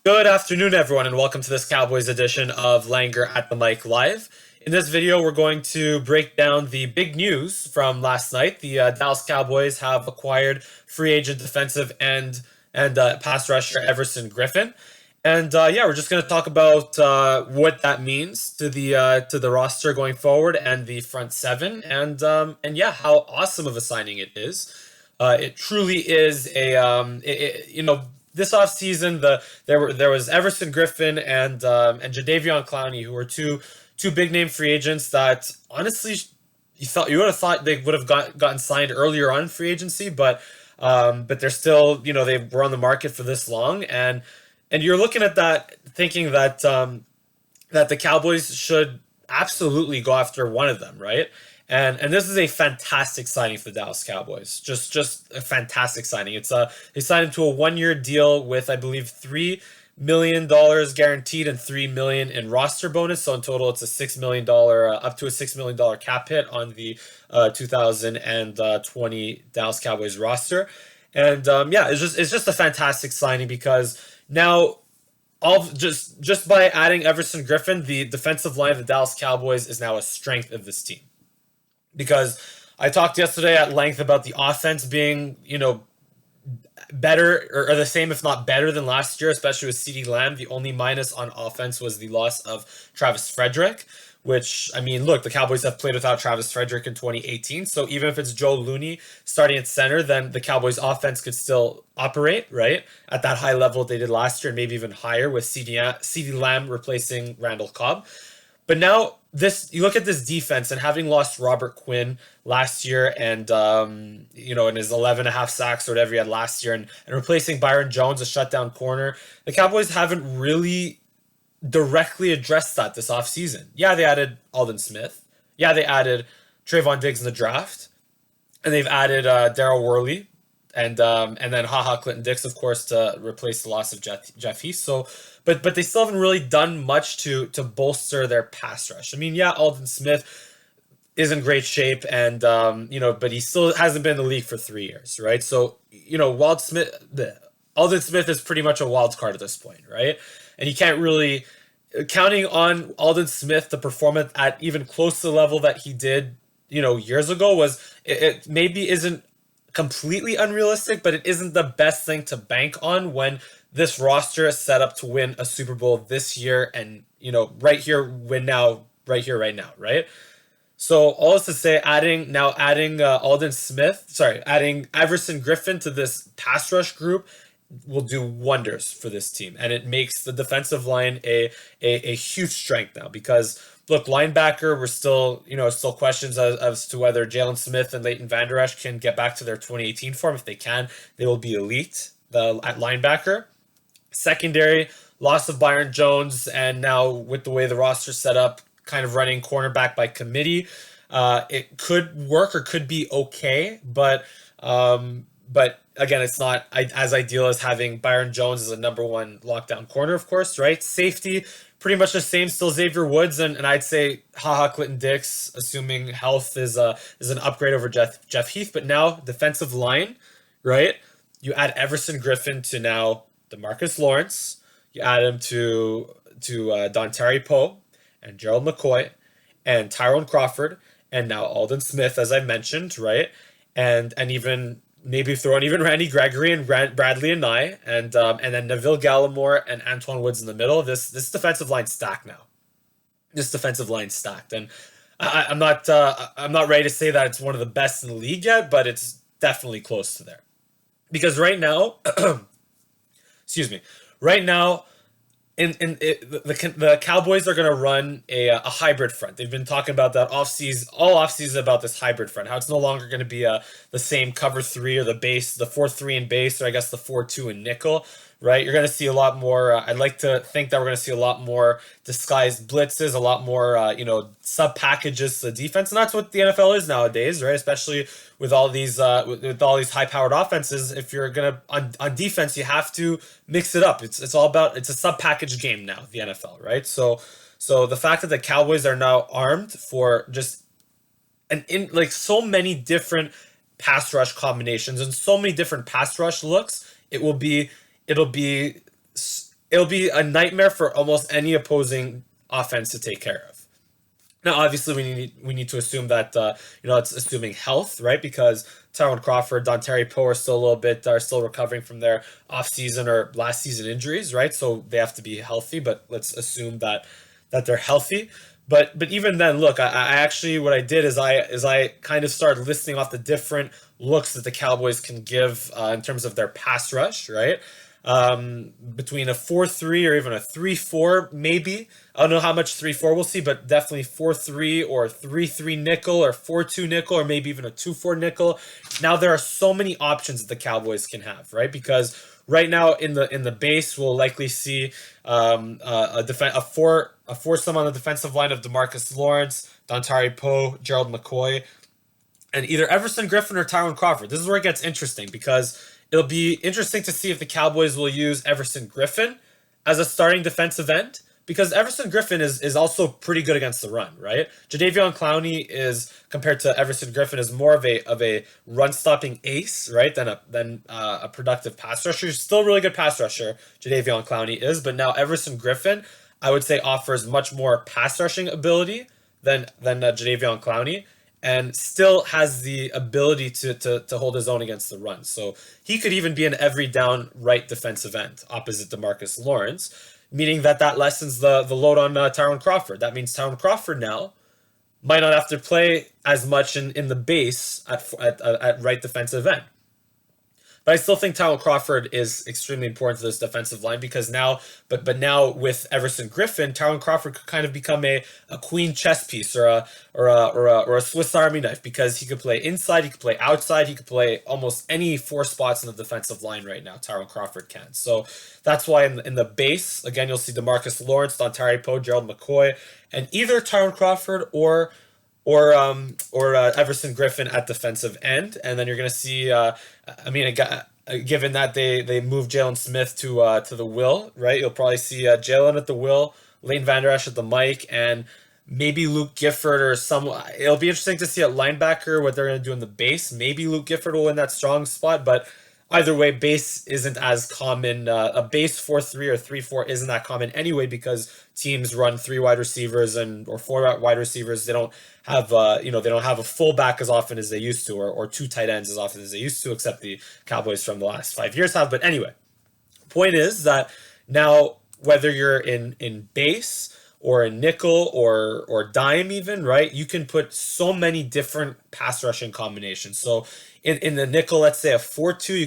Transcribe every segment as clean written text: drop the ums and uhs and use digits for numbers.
Good afternoon, everyone, and welcome to this Cowboys edition of Langer at the Mike Live. In this video, we're going to break down the big news from last night. The Dallas Cowboys have acquired free agent defensive end and pass rusher Everson Griffen, and yeah, we're just going to talk about what that means to the roster going forward and the front seven, and yeah, how awesome of a signing it is. It truly is this offseason, there was Everson Griffen and Jadeveon Clowney, who were two big name free agents that honestly you would have thought they would have gotten signed earlier on in free agency, but they're still, they were on the market for this long, and you're looking at that thinking that the Cowboys should absolutely go after one of them, right? And this is a fantastic signing for the Dallas Cowboys. Just a fantastic signing. They signed him to a 1 year deal with, I believe, $3 million guaranteed and $3 million in roster bonus. So in total, it's a $6 million up to a $6 million cap hit on the 2020 Dallas Cowboys roster. And yeah, it's just a fantastic signing because now all just by adding Everson Griffen, the defensive line of the Dallas Cowboys is now a strength of this team. Because I talked yesterday at length about the offense being, better or the same, if not better than last year, especially with CeeDee Lamb. The only minus on offense was the loss of Travis Frederick, which, I mean, look, the Cowboys have played without Travis Frederick in 2018. So even if it's Joe Looney starting at center, then the Cowboys offense could still operate, right, at that high level they did last year, and maybe even higher with CeeDee Lamb replacing Randall Cobb. But now you look at this defense, and having lost Robert Quinn last year and in his 11 and a half sacks or whatever he had last year, and replacing Byron Jones, a shutdown corner, the Cowboys haven't really directly addressed that this offseason. Yeah, they added Aldon Smith. Yeah, they added Trayvon Diggs in the draft. And they've added Daryl Worley and then Clinton Dix, of course, to replace the loss of Jeff Heath. So, but they still haven't really done much to bolster their pass rush. I mean, yeah, Aldon Smith is in great shape, and but he still hasn't been in the league for 3 years, right? So, Aldon Smith is pretty much a wild card at this point, right? And you can't really counting on Aldon Smith to perform at even close to the level that he did, years ago was it maybe isn't completely unrealistic, but it isn't the best thing to bank on when this roster is set up to win a Super Bowl this year and, right here, win now, right here, right now, right? So all this to say, adding adding Everson Griffen to this pass rush group will do wonders for this team, and it makes the defensive line a huge strength now. Because look, linebacker, we're still still questions as to whether Jalen Smith and Leighton Vander Esch can get back to their 2018 form. If they can, they will be elite at linebacker. Secondary, loss of Byron Jones, and now with the way the roster's set up, kind of running cornerback by committee, it could work or could be okay, but again, it's not as ideal as having Byron Jones as a number one lockdown corner, of course, right? Safety, pretty much the same, still Xavier Woods, and I'd say Clinton Dix, assuming health is an upgrade over Jeff Heath. But now defensive line, right? You add Everson Griffen to now DeMarcus Lawrence. You add him to Dontari Poe and Gerald McCoy and Tyrone Crawford and now Aldon Smith, as I mentioned, right? And even maybe throw in even Randy Gregory and Bradley and Nye, and then Neville Gallimore and Antoine Woods in the middle. This defensive line stacked now. This defensive line stacked, and I'm not ready to say that it's one of the best in the league yet, but it's definitely close to there. Because right now, excuse me, right now, the Cowboys are going to run a hybrid front. They've been talking about that all offseason about this hybrid front. How it's no longer going to be the same cover three or the 4-3 in base, or I guess the 4-2 in nickel. Right, you're going to see a lot more. I'd like to think that we're going to see a lot more disguised blitzes, a lot more sub packages to the defense, and that's what the NFL is nowadays, right? Especially with all these high powered offenses. If you're gonna on defense, you have to mix it up. It's a sub package game now, the NFL, right? So the fact that the Cowboys are now armed for just so many different pass rush combinations and so many different pass rush looks, it'll be it'll be a nightmare for almost any opposing offense to take care of. Now, obviously, we need to assume that it's assuming health, right? Because Tyrone Crawford, Dontari Poe are still recovering from their off season or last season injuries, right? So they have to be healthy. But let's assume that they're healthy. But even then, look, I actually what I did is I kind of started listing off the different looks that the Cowboys can give in terms of their pass rush, right? Between a 4-3 or even a 3-4, maybe. I don't know how much 3-4 we'll see, but definitely 4-3 or 3-3 nickel or 4-2 nickel or maybe even a 2-4 nickel. Now there are so many options that the Cowboys can have, right? Because right now in the base we'll likely see a foursome on the defensive line of DeMarcus Lawrence, Dontari Poe, Gerald McCoy, and either Everson Griffen or Tyrone Crawford. This is where it gets interesting because it'll be interesting to see if the Cowboys will use Everson Griffen as a starting defensive end because Everson Griffen is also pretty good against the run, right? Jadeveon Clowney is compared to Everson Griffen is more of a run stopping ace, right, than a productive pass rusher. He's still a really good pass rusher. Jadeveon Clowney is, but now Everson Griffen, I would say, offers much more pass rushing ability than Jadeveon Clowney, and still has the ability to hold his own against the run. So he could even be an every down right defensive end opposite DeMarcus Lawrence, meaning that lessens the load on Tyrone Crawford. That means Tyrone Crawford now might not have to play as much in the base at right defensive end. But I still think Tyrone Crawford is extremely important to this defensive line because now, but now with Everson Griffen, Tyrone Crawford could kind of become a queen chess piece or a Swiss Army knife because he could play inside, he could play outside, he could play almost any four spots in the defensive line right now. Tyrone Crawford can. So that's why in the base again you'll see DeMarcus Lawrence, Dontari Poe, Gerald McCoy, and either Tyrone Crawford or Everson Griffen at defensive end, and then you're going to see. Given that they moved Jalen Smith to the will, right? You'll probably see Jalen at the will, Leighton Vander Esch at the Mike, and maybe Luke Gifford or some. It'll be interesting to see at linebacker what they're going to do in the base. Maybe Luke Gifford will win that strong spot, but either way, base isn't as common. A base 4-3 or 3-4 isn't that common anyway because teams run three wide receivers or four wide receivers. They don't have they don't have a fullback as often as they used to, or two tight ends as often as they used to, except the Cowboys from the last 5 years have. But anyway, point is that now whether you're in base or a nickel or dime even, right? You can put so many different pass rushing combinations. So in the nickel, let's say a 4-2,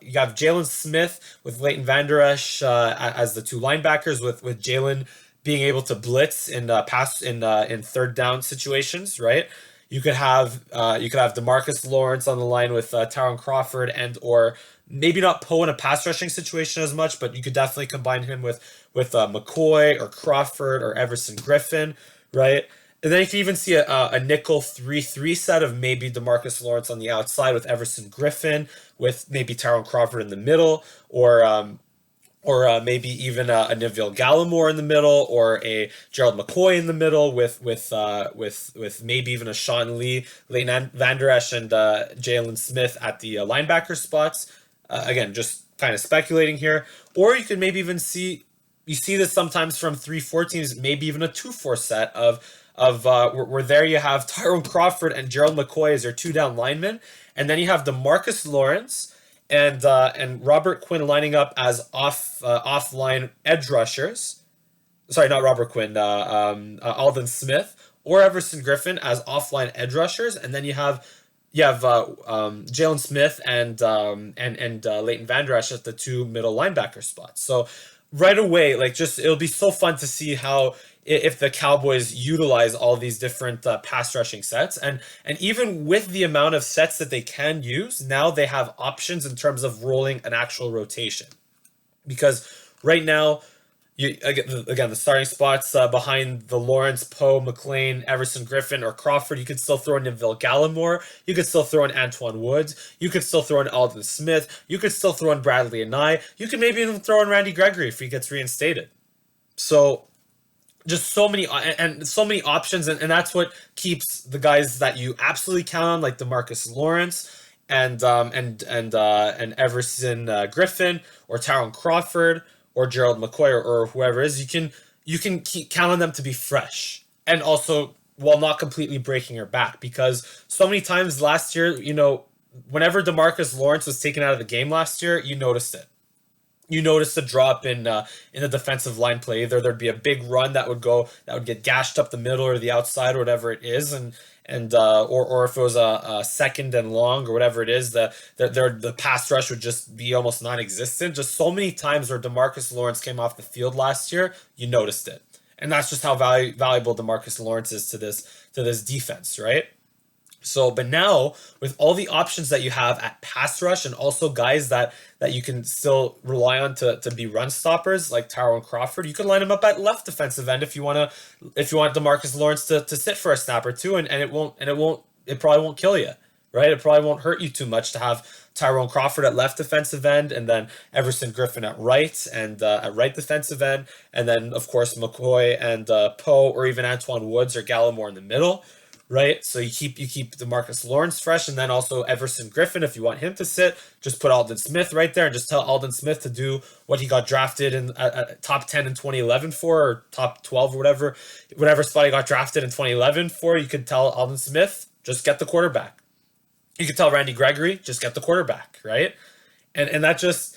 you have Jalen Smith with Leighton Vander Esch as the two linebackers with Jalen being able to blitz in pass in third down situations, right? You could have DeMarcus Lawrence on the line with Tyrone Crawford and or maybe not Poe in a pass rushing situation as much, but you could definitely combine him with McCoy or Crawford or Everson Griffen, right? And then you can even see a nickel 3-3 set of maybe DeMarcus Lawrence on the outside with Everson Griffen, with maybe Tyrone Crawford in the middle, or maybe even a Neville Gallimore in the middle, or a Gerald McCoy in the middle, with maybe even a Sean Lee, Leighton Vander Esch, and Jalen Smith at the linebacker spots. Again, just kind of speculating here. Or you could maybe even see this sometimes from 3-4 teams, maybe even a 2-4 set of where there you have Tyrone Crawford and Gerald McCoy as your two down linemen, and then you have DeMarcus Lawrence and Robert Quinn lining up as offline edge rushers. Sorry, not Robert Quinn. Alden Smith or Everson Griffen as offline edge rushers, and then you have Jalen Smith and Leighton Vander Esch at the two middle linebacker spots. So right away, it'll be so fun to see how if the Cowboys utilize all these different pass rushing sets, and even with the amount of sets that they can use, now they have options in terms of rolling an actual rotation. Because right now, the starting spots behind the Lawrence, Poe, McLean, Everson Griffen, or Crawford, you could still throw in Neville Gallimore, you could still throw in Antoine Woods, you could still throw in Alden Smith, you could still throw in Bradley Anae, you could maybe even throw in Randy Gregory if he gets reinstated. So just so many options, and that's what keeps the guys that you absolutely count on, like DeMarcus Lawrence and Everson Griffen or Tyrone Crawford or Gerald McCoy or whoever it is, you can keep count on them to be fresh and also while not completely breaking your back because so many times last year, whenever DeMarcus Lawrence was taken out of the game last year, you noticed it. You noticed a drop in the defensive line play. Either there'd be a big run that would get gashed up the middle or the outside or whatever it is, or if it was a second and long or whatever it is, the pass rush would just be almost non-existent. Just so many times where DeMarcus Lawrence came off the field last year, you noticed it, and that's just how valuable DeMarcus Lawrence is to this defense, right? So, but now with all the options that you have at pass rush and also guys that you can still rely on to be run stoppers like Tyrone Crawford, you can line him up at left defensive end if you want DeMarcus Lawrence to sit for a snap or two, and it probably won't kill you, right? It probably won't hurt you too much to have Tyrone Crawford at left defensive end, and then Everson Griffen at right, and at right defensive end, and then of course McCoy and Poe or even Antoine Woods or Gallimore in the middle. Right, so you keep DeMarcus Lawrence fresh, and then also Everson Griffen. If you want him to sit, just put Aldon Smith right there, and just tell Aldon Smith to do what he got drafted in top 10 in 2011 for, or top 12 or whatever spot he got drafted in 2011 for. You could tell Aldon Smith, just get the quarterback. You could tell Randy Gregory, just get the quarterback, right? And that just.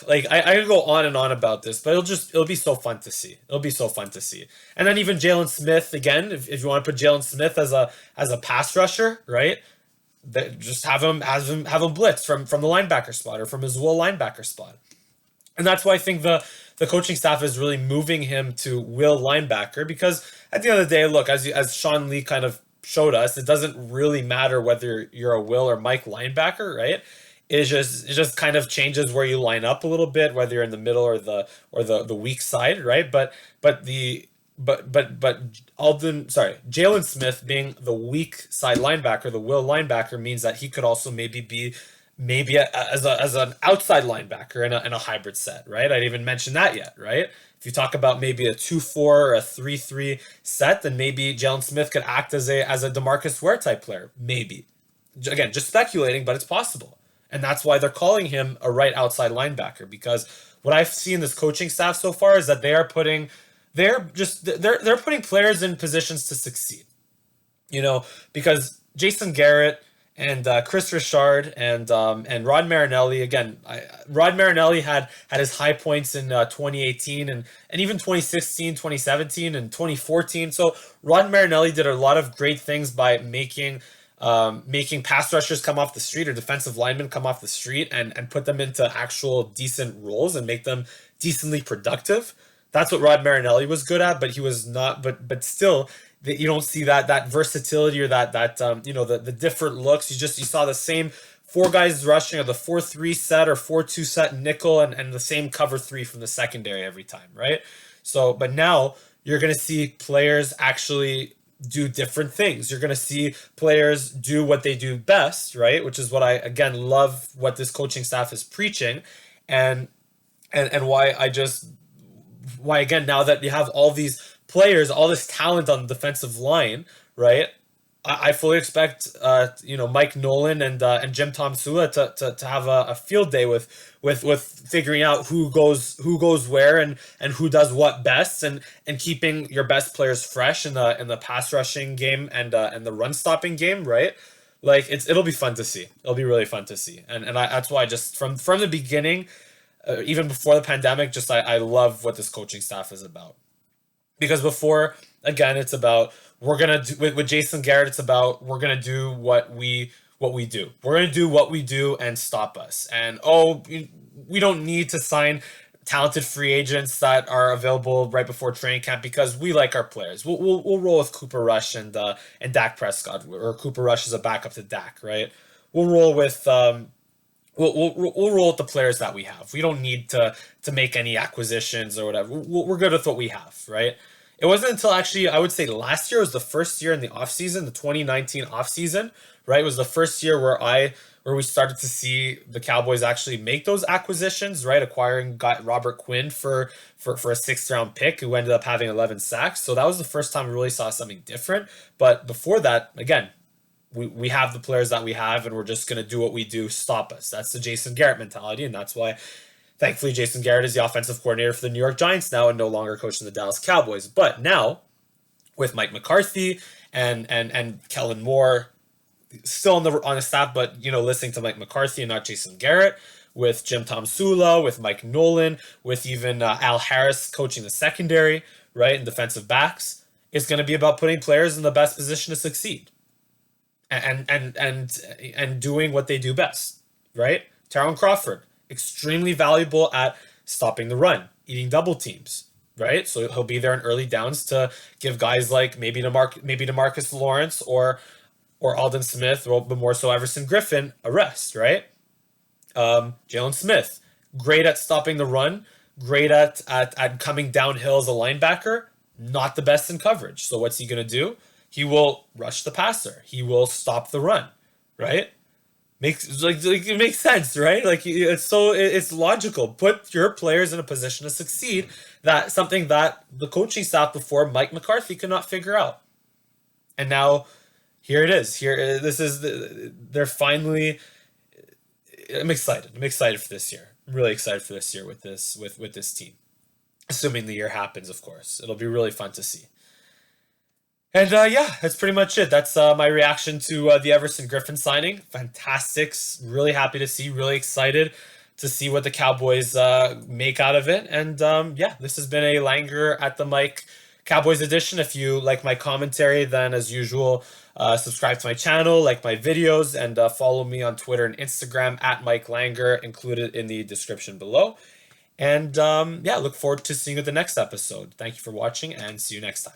Like I could go on and on about this, but it'll be so fun to see. It'll be so fun to see. And then even Jalen Smith again, if you want to put Jalen Smith as a pass rusher, right? Just have him blitz from the linebacker spot or from his will linebacker spot. And that's why I think the coaching staff is really moving him to will linebacker, because at the end of the day, look, as Sean Lee kind of showed us, it doesn't really matter whether you're a will or Mike linebacker, right? It just kind of changes where you line up a little bit, whether you're in the middle or the weak side, right? But Jalen Smith being the weak side linebacker, the will linebacker, means that he could also maybe as an outside linebacker in a hybrid set, right? I didn't even mention that yet, right? If you talk about maybe a 2-4 or a 3-3 set, then maybe Jalen Smith could act as a DeMarcus Ware type player, maybe. Again, just speculating, but it's possible. And that's why they're calling him a right outside linebacker, because what I've seen this coaching staff so far is that they're putting players in positions to succeed. Because Jason Garrett and Chris Richard and Rod Marinelli, again, Rod Marinelli had his high points in 2018 and even 2016, 2017, and 2014. So Rod Marinelli did a lot of great things by making pass rushers come off the street or defensive linemen come off the street and put them into actual decent roles and make them decently productive. That's what Rod Marinelli was good at, but he was not. But still, you don't see that versatility or the different looks. You saw the same four guys rushing, or the 4-3 set or 4-2 set nickel, and the same cover three from the secondary every time, right? So, but now you're going to see players actually do different things. You're going to see players do what they do best, right? Which is what I, again, love what this coaching staff is preaching. And why again, now that you have all these players, all this talent on the defensive line, right? I fully expect, Mike Nolan and Jim Tomsula to have a field day with figuring out who goes where and who does what best, and keeping your best players fresh in the pass rushing game and the run stopping game, right? Like it'll be fun to see. It'll be really fun to see, and that's why I just from the beginning, even before the pandemic, I love what this coaching staff is about. Because before, again, it's about we're gonna do with Jason Garrett. It's about we're gonna do what we do. We're gonna do what we do and stop us. And we don't need to sign talented free agents that are available right before training camp because we like our players. We'll roll with Cooper Rush and Dak Prescott, or Cooper Rush is a backup to Dak, right? We'll roll with we'll roll with the players that we have. We don't need to make any acquisitions or whatever. We're good with what we have, right? It wasn't until actually, I would say last year was the first year in the offseason, the 2019 offseason, right? It was the first year where we started to see the Cowboys actually make those acquisitions, right? Acquiring Robert Quinn for a 6th round pick who ended up having 11 sacks. So that was the first time we really saw something different. But before that, again, we have the players that we have, and we're just going to do what we do, stop us. That's the Jason Garrett mentality, and that's why Thankfully, Jason Garrett is the offensive coordinator for the New York Giants now and no longer coaching the Dallas Cowboys. But now, with Mike McCarthy and Kellen Moore still on the staff, but listening to Mike McCarthy and not Jason Garrett, with Jim Tomsula, with Mike Nolan, with even Al Harris coaching the secondary, right, and defensive backs, it's going to be about putting players in the best position to succeed, and doing what they do best, right? Taron Crawford, extremely valuable at stopping the run, eating double teams, right? So he'll be there in early downs to give guys like maybe DeMarcus Lawrence or Aldon Smith, but more so Everson Griffen, a rest, right? Jalen Smith, great at stopping the run, great at coming downhill as a linebacker, not the best in coverage. So what's he going to do? He will rush the passer. He will stop the run, right? It makes sense, right? Like it's logical. Put your players in a position to succeed. That's something that the coaching staff before Mike McCarthy could not figure out. And now here it is. They're finally. I'm excited. I'm excited for this year. I'm really excited for this year with this team. Assuming the year happens, of course. It'll be really fun to see. And that's pretty much it. That's my reaction to the Everson Griffen signing. Fantastic. Really happy to see. Really excited to see what the Cowboys make out of it. And this has been a Langer at the Mic Cowboys edition. If you like my commentary, then as usual, subscribe to my channel, like my videos, and follow me on Twitter and Instagram at Mike Langer, included in the description below. And look forward to seeing you at the next episode. Thank you for watching, and see you next time.